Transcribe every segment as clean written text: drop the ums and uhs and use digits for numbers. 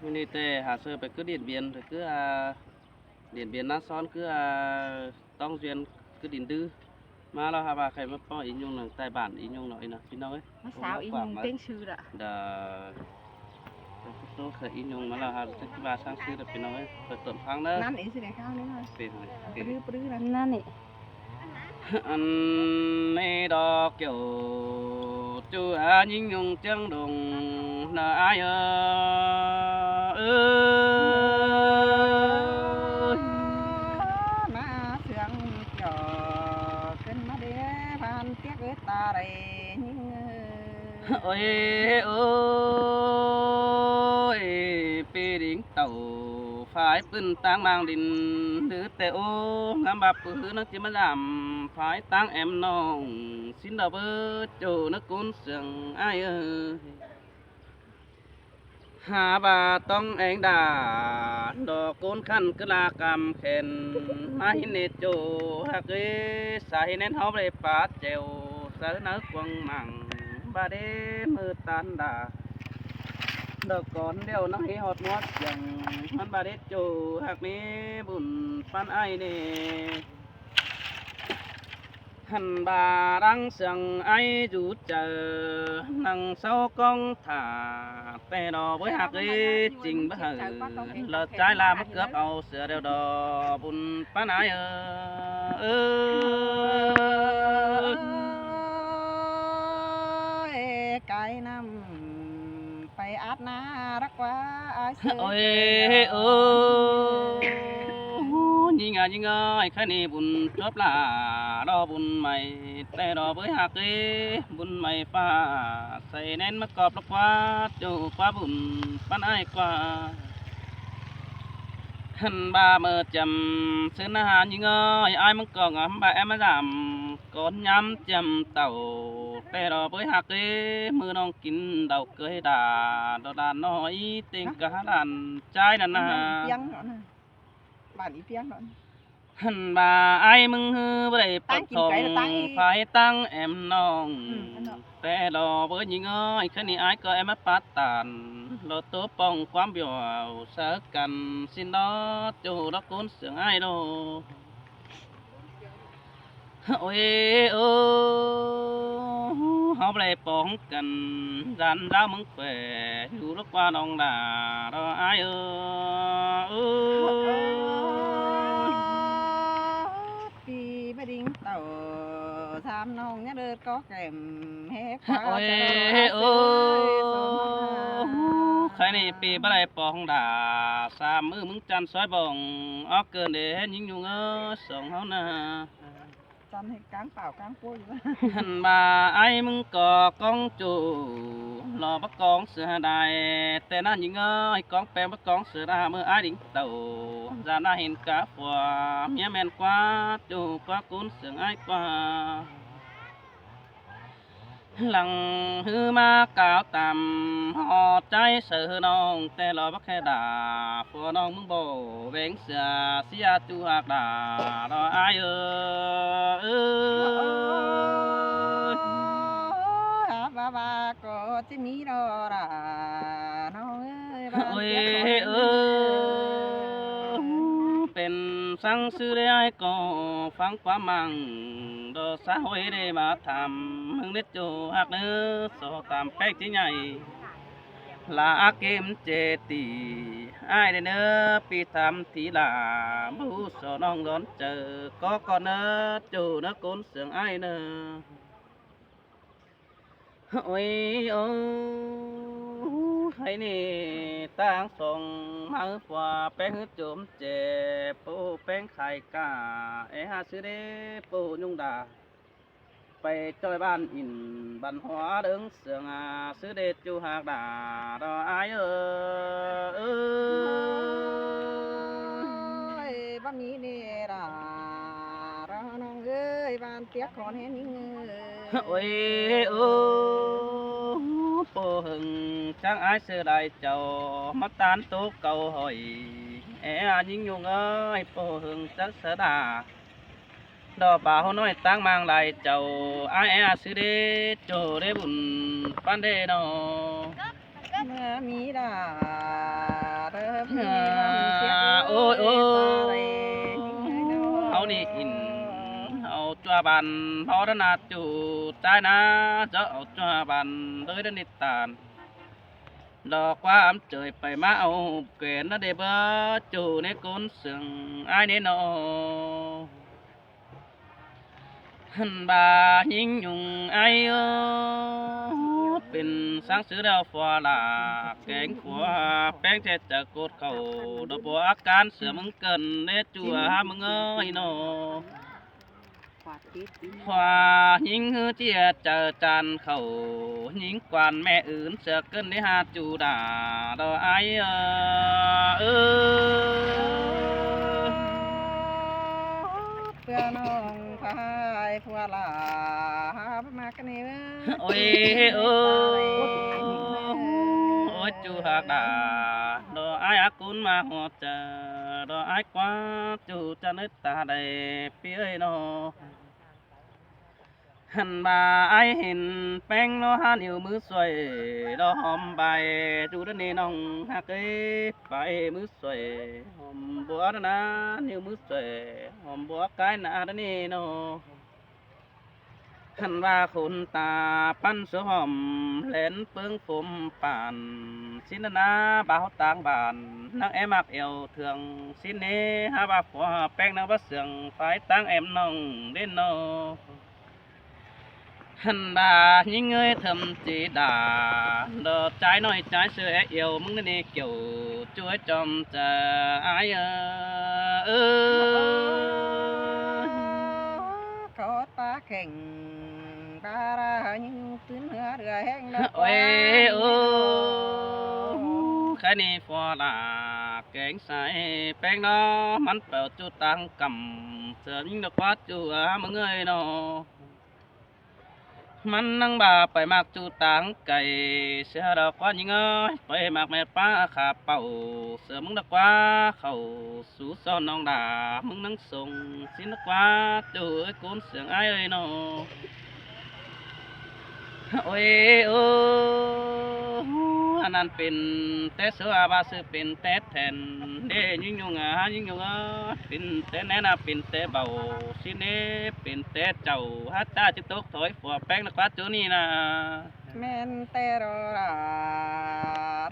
Mình tê hà sơ phải cứ điện biển rồi cứ điện biển nát son cứ tông duyên cứ điện tư mà lo hà bà khai mất bao ý nhung là tài bản ý nhung nói nèพี่น้องเอ้ย Nó sao ý nhung tiếng sư đó. đờ số khởi ý nhung mà là hà tức bà sang sư làพี่น้องเอ้ยเปิดต้นฟังเด้อ Năn ý sư để khao nữa thôi. เป็นเลย Bứ bứ năn năn ý. อันในดอกเกี่ยวจูอายิ่งยงเจียงดงนาอายเอ้ย Má sướng cho kinh má đế phan tiếc với ta đây nhưng โอ้ยโอ้ยปีดิ่งเต่าฝ่ายปืนตั้งบางดินหรือแต่โอ้งามบับปืนนักจิมาดำฝ่ายตั้งแอมน้องสินดอกเบิดโจนักกุนเสียงอายเอ้ยหาบาต้องเองดาดอกกุนขันกะลากำเข็นมาหินเนโจฮักเอ้สายเน้นเฮาไปปาดเจวสารนักวังมัง bà đê mơ tan đà đợt còn đeo nó hay hot mót chẳng hắn bà đê chỗ hạc mê bùn phan ai nè hẳn bà đang sẵn ai rút chờ nằng sau con thả tè đò với hạc ấy trình bất hờ lợt trái la mất cướp ao sữa đeo đò bùn phan ai cái năm phải át na rắc quá ai ôi nhìn ai khai này bùn chớp là đo bùn mày tè đo với hạt ấy bùn mày pha xây nên mất cọp lắm quá chỗ quá bùn pan ai quá hân ba mơ chầm sơn hà nhìn ai mất còn ấm bà em làm con nhắm chầm tàu tè đò với hạt ấy mưa non kín đầu cưới đà đò đàn nói tiếng cá đàn trai đàn à bạn ý tiếng đó hân bà ai mừng hư với bậc thòng phải tăng em non tè đò với những ai khi này ai có em mất phát tàn lo tố bông quám biểu sợ cần xin đó chỗ đó cuốn sướng ai đâu ôi họ lại bóng cần dàn ra mừng khỏe dù lúc qua đông đà đó ai vì bà đinh tàu tham nông nhá đợt có kèm hết quá ôi khai này bị bà lại bóng đà xa mưa mừng chăn xoáy bồng óc cơn để những nhung sống hao nà chăn hay cáng bảo cáng cua gì đó hẳn bà ai mừng có con chủ lò bắt con sữa đài tên là những con bé bắt con sữa đà mưa ai đỉnh tàu ra na hình cá phòa mía men quá chủ quá cuốn sữa ai quá lăng hư ma cáo tầm họ trái sự nong tè lò bắt khe đà phò nong mừng bồ bén sữa xia tu hạt đà đó ai bà có tí mí đó là nó ơiเป็นสังสือได้ก็ฟังความมั่งดอสาหอยได้มาทำมึงได้จูหักเนื้อสอตามแป๊กที่ใหญ่ลาเกมเจตีไอ้ได้เนื้อปีทำทีลาบูสอน้องร้อนเจอก็ก่อนเนื้อจูเนื้อก้นเสียงไอ้เนื้อโอ้ยโอ้ให้นี่ตั้งส่งมาฝ่าแป้งโจมเจ็บปูแป้งไข่กาหาซื้อได้ปูยุ่งดาไปจอยบ้านอินบันหัวเดิงเสืองซื้อเด็ดจูหากดาดออายbác mỹ nè là ra nong ơi ban tiếc con hết những ôiปูหึงช่างไอ้เสือได้เจ้ามาตานตุกเก่าหอยยิ่งยุงเอ้ยปูหึงจักเสือดาดอกบ่าวน้อยตั้งมังไหลเจ้าไอ้ซื้อเด้โจได้บุญปันเด้นอ mỹ là bàn phó đó là chủ trái na dạo cho bàn tới đến tàn đò qua ấm trời phải má âu kể nó để bơ chủ nế côn sừng ai nế nọ hân bà nhìn nhung ai ơเป็นsáng sứ đào phò là cánh của bén che chở cột cầu đồ bộ ác can sửa mừng cần để chùa mừng ơi nô hòa những hư chia chờ tràn khẩu những quan mẹ ướn sợ cơn để hà chủ đà đó ai พื่อนน้องพายพัวลามากันนี่ ôi ôi chú hạc đà đó ai ác cún mà họ chờ đó ai quá chú cho nước ta đầy phía nó hẳn bà ai hình bánh nó hát nhiều mưa xoay đó hòm bài chú đó nè nông hạc cái bài mưa xoay hòm búa đó ná nhiều mưa xoay hòm búa cái nà đó nè nó hẳn bà khôn taปั้นsữa hòm lên phương phùm bản xin na báo tang bản nắng em mặc yêu thường xin nê ha bà phò bánh nó bắt sườn phải tang em nông đến nó hẳn bà những người thầm chỉ đà đờ trái nói trái sữa yêu mừng đi kiểu chuối trong chờ ai có ta khen ta ra những tuyến hứa đưa hẹn đó ôi cái này phò là cánh sai bánh nó mắn bèo chú tăng cầm sớm những được quá chú mừng ơi nóมันนั่งบาไปมากจูตังไก่เสือดอกว่ายิงไปมากแม่ป้าขาเป่าเสือมึงดอกว่าเขาสู่ซ้อนน้องด่ามึงนั่งส่งสินดอกว่าจูไอ้กูนเสียงไอ้เอ้ยนอโอ้ยโอ้อันนั้นเป็นแต่เสือบาสือเป็นแต่แทนเด้ยิ่งยงยิ่งยงเป็นแต่แน่น่ะเป็นแต่เบาสิเน่เป็นแต่เจ้าฮัตตาจิตตกถอยฝัวแป้งนักวัดจูนี่นะ แม่นแต่รอรา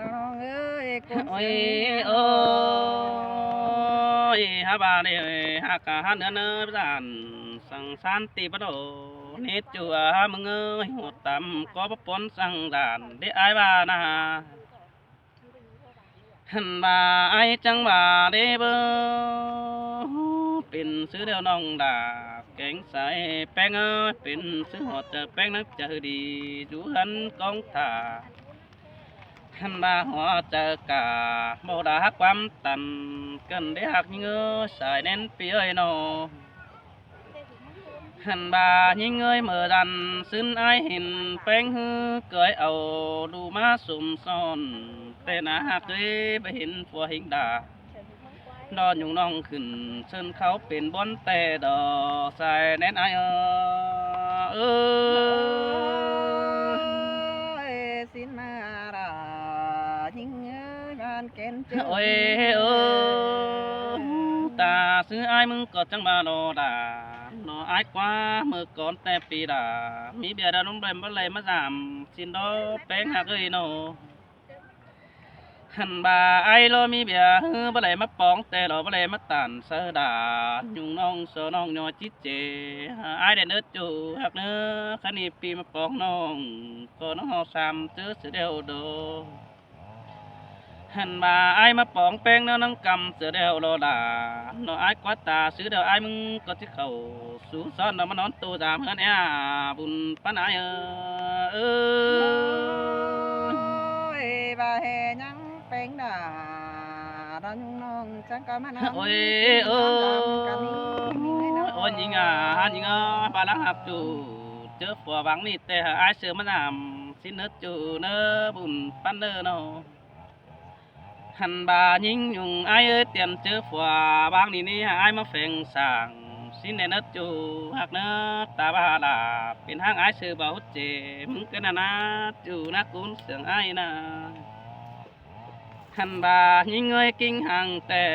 น้องเอ้ยกู โอ้ยโอ้ยฮาบาเนฮากะฮันเนเนปะานสังสานติปะโดนิจัวมึงเอ้ยหัวตำก็ปะปนสังดานได้อายบานาหันบาไอจังบาเดเบอเป็นซื้อเดียวน้องดาแกงใส่แป้งเอ้ยเป็นซื้อหอดเจอแป้งนักเจอดีจูหันกองถาหันบาหัวเจอกาโมดาฮักความตันกันได้หักยิงเอ้ยสายเน้นเปียเอ้ยนอหันบายิงเอ้ยเมื่อดันซึ้นไอเห็นแป้งฮือเกยเอาดูมาสุ่มซ่อนแต่หน้าหักเลยไปเห็นผัวหิงดาดอนยุงน้องขึ้นเชิญเขาเป็นบอนแต่ดอใส่แน่นไอเออ สินมารายิงเอ้ยบ้านแก่นเจ้า โอ้ยเออตาซื้อไอ้มึงก็จังมาโนดาโนไอ้กว่าเมื่อก่อนแต่ปีดามีเบียร์ดานุ่มเรมบ่เลยมาสามสินโดแป้งหักเอ้ยโนหันบาไอ้โลมีเบียร์ฮือบ่เลยมาปองแต่เราบ่เลยมาตันเสดายุงน้องโซน้องยอจิเจไอ้เด่นเนื้อจูหักเนื้อคันนี้ปีมาปองน้องก็น้องเฮาซ้ำเจอเสือเดียวโดหันมาไอ้มาปองแป้งเนื้อน้องกำเสือเดียวโลดาเนาะไอ้กวาดตาซื้อเดียวไอ้มึงก็ที่เขาสู้ซ้อนเรามานอนตัวตามเฮือนแอ่บุญปานไอ้เออ ยบาเฮยังเป็นดาดอนยุงน้องจังก็มานั่ง โอ้ยเออโอ้ยยิงยิงปลาลังหักจูเจอฝัวบังนี่แต่ไอ้เสือมันสิเนื้อจูเนื้อบุญปั้นเนื้อเนาะหันบายิงยุงไอ้เอ้ยเตียนเจอฝัวบังนี่ไอ้มาแฝงสั่งสิเนื้อจูหักเนื้อตาบาดาเป็นห้างไอ้เสือบ่าวเจมึงกันนะจูนักกุนเสียงไอ้นะ หันบายิงเงยkinh hàng tè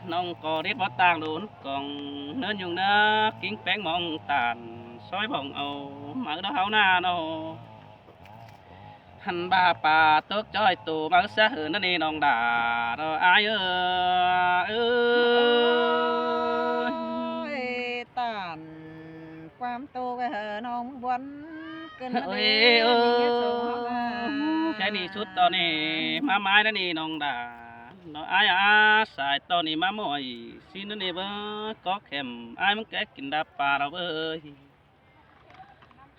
nông có biết bó tàng đốn còn nên dùng nó kinh bén mong tàn soi bồng âu mở đó háo na nóหันบาป่าตกจ้อยตูมาซะหืนนั่นนี่น้องด่าเราอายเอ้ย ตานความโตไปเหอะน้องวันเกินมา เอ้ เด้ ยเอ้ มี ย เงินส่งเฮามา แค่นี้สุดตอนนี้มาไม้นั่นนี่น้องด่าเราอายสายตอนนี้มาหมอยสินั่นนี่เบ้อก็เข็มอายมันแกกินดับปลาเราเอ้ย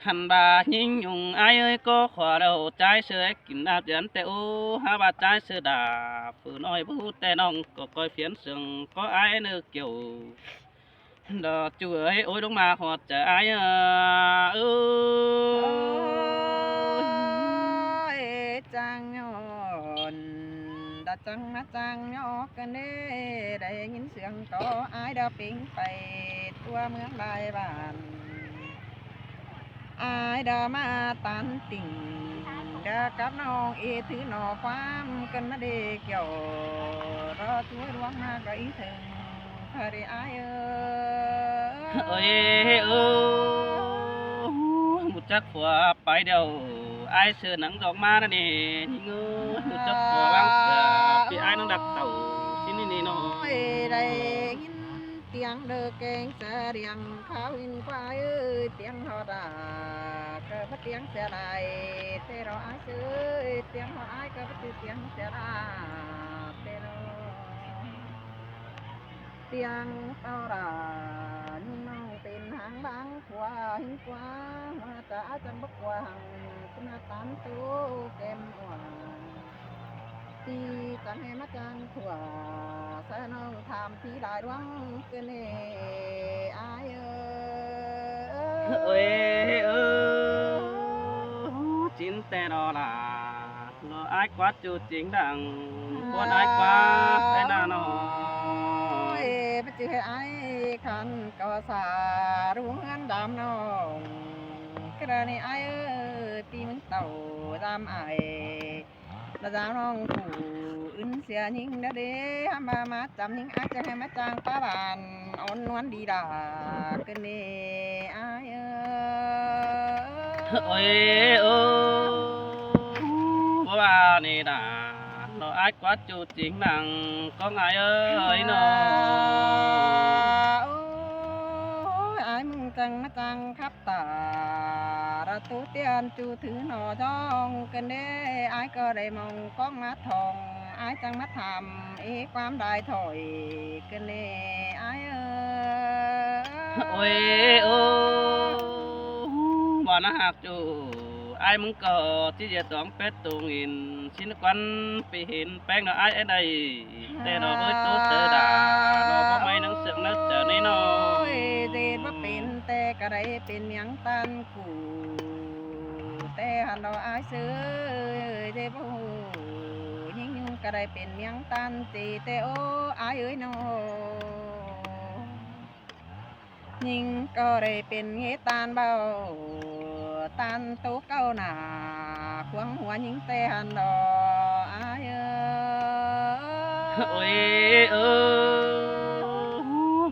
หันบายิงยุงอายเอ้ยก็ขวาเราใจเสือกินดาบยันแต่โอ้หาบาใจเสือดาบฝืนอ้อยพูดแต่น้องก็คอยเพียนเสียงก็อายเนื้อเกี่ยวดอกจุ๋ยโอ้ยลงมาหอดจะอายเอ้ โอ้ ย ยจังย้อนดาจังมาจังยอกกันเด้ได้ยินเสียงต่ออายดาปิงไปตัวเมืองลายบ้านอายดามาตันติ่งดากับน้องเอถือหนอความกันมาเดเกี่ยวรอตัวดวงมาก็อีถึงพอดีอายเอ้ยเอ้ยมุดจักผัวไปเดียวไอ้เสือหนังดอกมานั่นนี่ยิงเอ้ยมุดจักผัววางเสือพี่ไอ้น้องดักเต่าสินี่นี่น้อง โอ้ยได้ยินเสียงเด้อแกงเสียงเขาอินควายเอ้ยเสียงฮอดาเกิดเสียงเสียดายเตเราอายเอ้ยเสียงฮอดอายเกิดเสียงเสียดาเตเราเสียงเต่ารานุ่งน้องเป็นหางบางขวาหิ้งขวามาจะจังบักวางคุณตามตู้แก้มหวาน ตีจังให้มาจังขวาสะน้องทำที่ได้ดวงเกินเออายเอ้ยเอ้ยจินแต่รอล่ะรอไอ้กวาดจูจริงดังกวาดไอ้กวาดไอ้หน้าน้อง โอ้ยไปเจอไอ้ขันก็สารุ่งเงินดำน้องกระนี่ไอ้ปีมึงเต่าดำไอ้ละดาวน้องผู้อื่นเสียยิงเด้อเด้มาจำยิงอาจจะให้มาจางป้าบานอ่อนนวลดีดาเกินเอไอ้ เอ้ยเอ้ยว่านี่นะnó ai quá chủ chính nàng có ngài ơi nó โอ้ยอายมึงจังมาจังครับตาระตูเตียนจูถือหน่อจ้องกันเด้อายก็ได้มองก้องมาทองอายจังมาทำความได้ถอยกันเด้อายôi ô mà nó hạt chủ ai muốn có chỉ giờ toán pet tụ nghìn xin quan bị hiện bang nó ai ở đây để nó với tốt sơ đà nó có mấy nắng sương nó trở nên nó โอ้ยเจ็ดว่าเป็นแต่ก็ได้เป็นหยังตันกูแต่หันเราอายเสือเจ็บหูยิ่งยุ่งก็ได้เป็นหยังตันจีแต่โอ้อายเอ้ยน้อยิ่งก็ได้เป็นเงตานเบาตันตุกเก้าหนาควงหัวยิ่งแต่หันเราอายôi ơ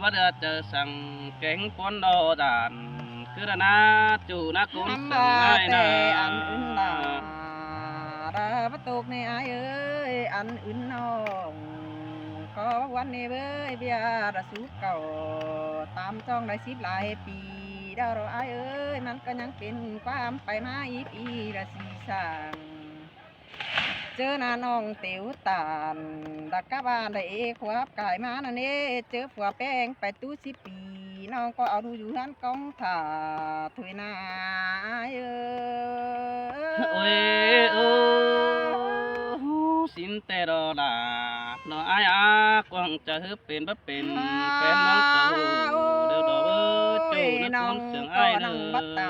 bắt được chờ sang cánh con đò đàn cứ là na chủ na cũng ทำ sang บา ai แต่ na อันอื่นลาระประตูในอายเอ้ยอันอื่นน้องก็วันนี้เว้ยเบียระสูเก่าตามจ้องได้10 หลายปีดาวเราอายเอ้ยมันก็ยังเป็นความไปมาอีปีละสีสั่งเจอหน้าน้องเตียวตาลดักกะบ้านได้ควบกายมานั่นเอ้เจอผัวแป้งไปตู้10 ปีน้องก็เอาดูอยู่นั้นกองถ่าถวยนาเอ้ ôi ơ xin tê đò là nó ai quăng chờ hứa bên bắp bên bên nắng sầu đều đỏ bơ chủ nó cũng sướng ai นั่ง nữa บัดตา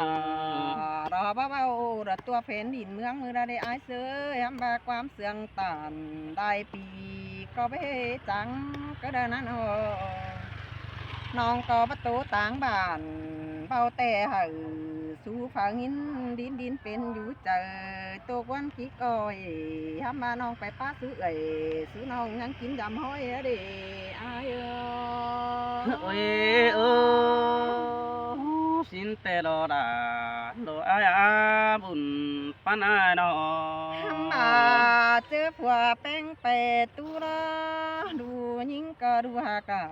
รอเบาๆระตัวเพนดินเมืองมือได้อายเสือทำบาความเสื่องตานได้ปีก็ไปจังก็ได้นั้นน้องก็ประตูต่างบ้านเบาแต่หือ สู่ฝังหินดินเป็นอยู่เจอตัววันขี้ก้อยทำมาน้องไปป้าซื้อซื้อน้องยังกินยำห้อยเด้อายโอ้ยเออสินแต่รอดาโลอายอาบุญปานอายนอ ทำมาเจอผัวแป้งไปตูละดูยิงก็ดูหากา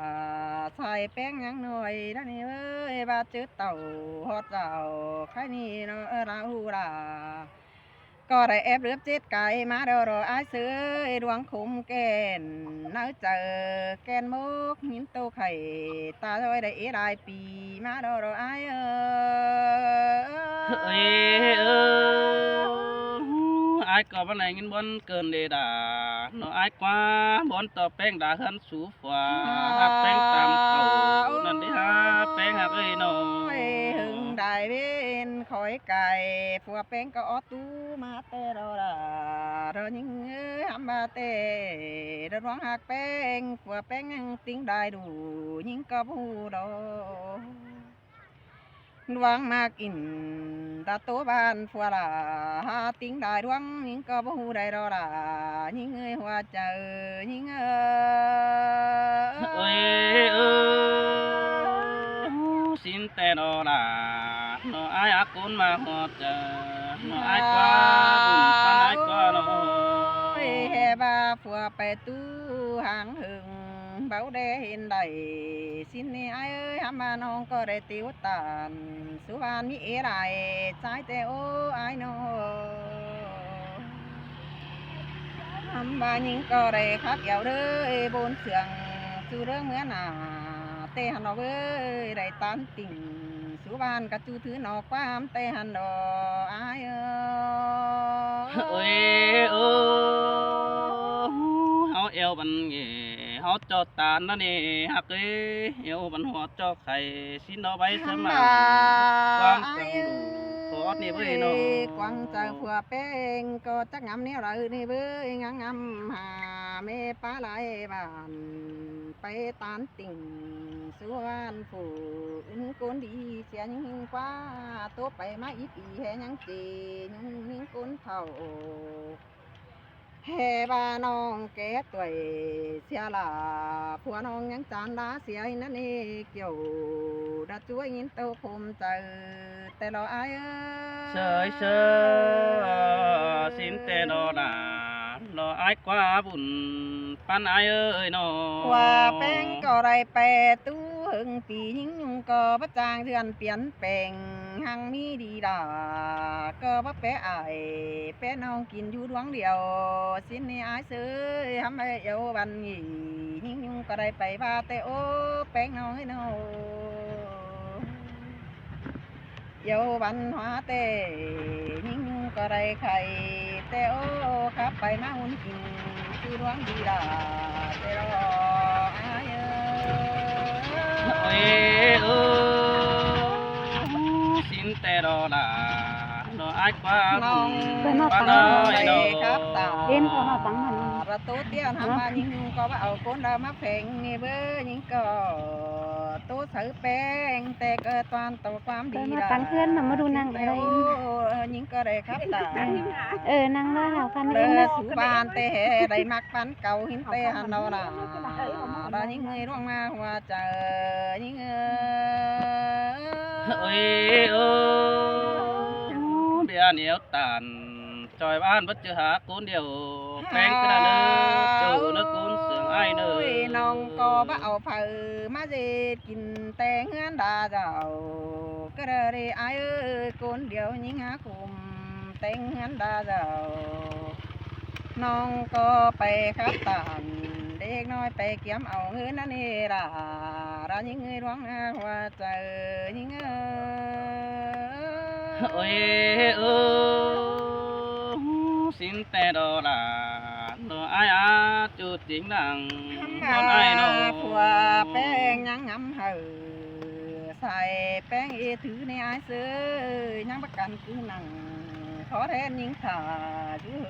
ใส่แป้งยังหน่อยนั่นนี่เอ้ยบาเจอเต่าฮอดเจ้าใครนี่เนาะเราล่ะก็ได้แอบเลือบเจ็ดไก่มาเดอรออายเสือดวงคุมแกนเนื้อเจอแกนมุกหินโตไข่ตาลอยได้หลายปีมาเดอรออายเอ้ยเอออายก็บ่ได้เงินบ่นเกินเดดาเนาะอายกว่าบ่นต่อแป้งดาเฮือนสู่ฟ้าหักแป้งตามเก่านั่นเด้ฮะแป้งหักเอ้ยน้อ หึงได้เว้นคอยไก่ผัวแป้งก็ออตูมาแต่เราละเรายิงหำมาแต่เราร้องหักแป้งผัวแป้งยังติ้งได้ดูยิงก็ผู้ดอดวงมากอินตาโตบ้านฟัวละหาติ้งได้ดวงยิงก็ผู้ได้ดอละยิงหัวเจอยิงเอ้ยเออสินแต่รอดาเนาะอายอากุนมาฮอดเจอเนาะอายกว่าบุญปานอายกว่าเนาะ เฮบาผัวไปตู้หางหึงเบาได้เห็นได้สินนี่ไอ้เอ้ยหามาน้องก็ได้ติวตานสุวรรณมีเอไรใจแต่โอ้ไอ้น้องทำบายิงก็ได้คักเกี่ยวเด้อบนเสืองสู่เรื่องเมื่อหนาเตหันดอกเอ้ยได้ตันติ่งสุวรรณกะจูถือนอกความเตหันดอกไอ้เอ้ เอ้ยเออเฮาเอวบันเงเฮาจอดตานั่นนี่ฮักเอ้ยเอวบันหัวจอไข่สินเอาไว้สมานความจังดูขอดนี่เว้ยน้อง กวางเจอผัวแป้งก็จักงำเนี่ยเรานี่เบ้ยงงำหาเมป้าไหลบ้านไปตานติ่งสวนฝูนกุนดีเสียยิ่งกว่าตัวไปมาอีปีแหยังจียิ่งกุนเท่าเฮบาน้องแก่ตัวเสียละผัวน้องยังจานดาเสียนั่นเองเกี่ยวดัดช่วยยินเต้าคมใจแต่เราอาย เสยเสยสินแต่ดอดารออายกว่าบุญปานอายเอ้ยน้อง ว่าแป้งก็ได้แปรตู้หึงปียิ่งยุงก็ประจางเดือนเปลี่ยนแปลงหังมีดีดาก็บ่แปะอายแปะน้องกินอยู่ดวงเดียวสินนี่อายเสยทำให้เอวบันยี่ยิ่งยุงก็ได้ไปว่าแต่โอ้แป้งน้อยน้องเยาบันหัวเตยิ่งยุงก็ได้ไข่แต่โอ้ขับไปมาหุ่นกินอยู่ดวงดีดาแต่รออาย เอ้ยเออสินแต่ดอดารออายกว่าบุญปานอายน้อง เล่นพอมาตังมัน ประตูเตี้ยทำมายิงก็ว่าเอาคนเดิมมาแฝงนี่เบ้อยิงก็ตู้ถือแป้งแต่เกิดตอนตัวความดี มาตังเพื่อนมาดูนางอะไร ยิงก็ได้ครับตา นางว่าเราคัน เล เล่น ย นะ สุบานแต่ได้มักปันเก่าหินเตหันเราล่ะเรายิงเงยร่วงมาหัวเจอยิง เอ้ยเออเบียเหนียวตานจอยบ้านบัดเจอหาคนเดียวแป้งกระเนอเจอเนื้อกุนเสืองไอ้เนอ น้องก็บ่เอาเผอมาเจ็ดกินแต่เงินดาเจ้าก็ได้ไอ้เอ้ยคนเดียวยิงหาคุมแต่เงินดาเจ้าน้องก็ไปขับตานเด็กน้อยไปเกี่ยมเอาเงินนั่นนี่ล่ะเรายิงเงยร้องหัวใจยิงเอ้ยเออสินแต่ดอดาโนอายอาจุดจริงดังคนไอ้น้อง ผัวแป้งยังงำเหือใส่แป้งเอถือในไอเสือยังประกันคือหนังขอแทนยิงขาชื่อ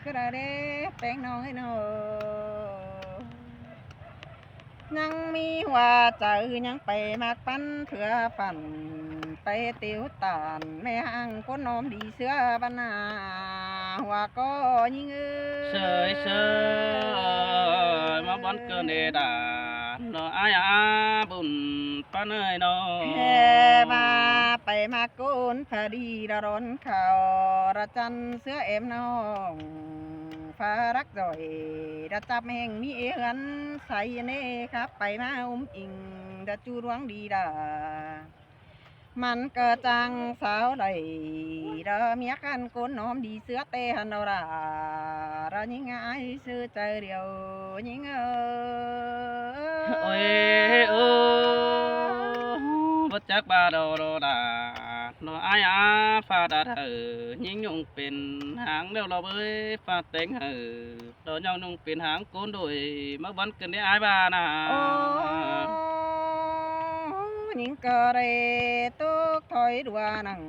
ก็ได้เด้แป้งน้อยน้อยังมีว่าเจอยังไปมากปันเถื่อฝัน ไปเตียวตานแม่หังก้นน้อมดีเสื้อบรรณาหัวก็ยิงเสยเสยมาบอนเกินเอดาเนาะอายอาบุญปานเอ้ยเนาะ แห่มาไปมาโกนพอดีระร้อนเขาระจันเสื้อเอ็มน้องฟ้ารักจ่อยระจับแห่งมีเอือนใส่เน่ครับไปมาอิงระจูรวงดีดามันก็จังสาวใดระเมียกันโกนน้อมดีเสื้อเตหันเราระยิงไอซื้อใจเดียวยิงโอ้ยโอ้บ่จักบาดอดอดาเนาะอายอาฟาดาเธอยิ่งยงเป็นหางเดียวเราเอ้ยฟาดเต็งเฮอดอกยองนุ่งเป็นหางโกนโดยมาบอนเกินได้อายบานะ โอ้ยิงก็ได้ตุกถอยดัวนัง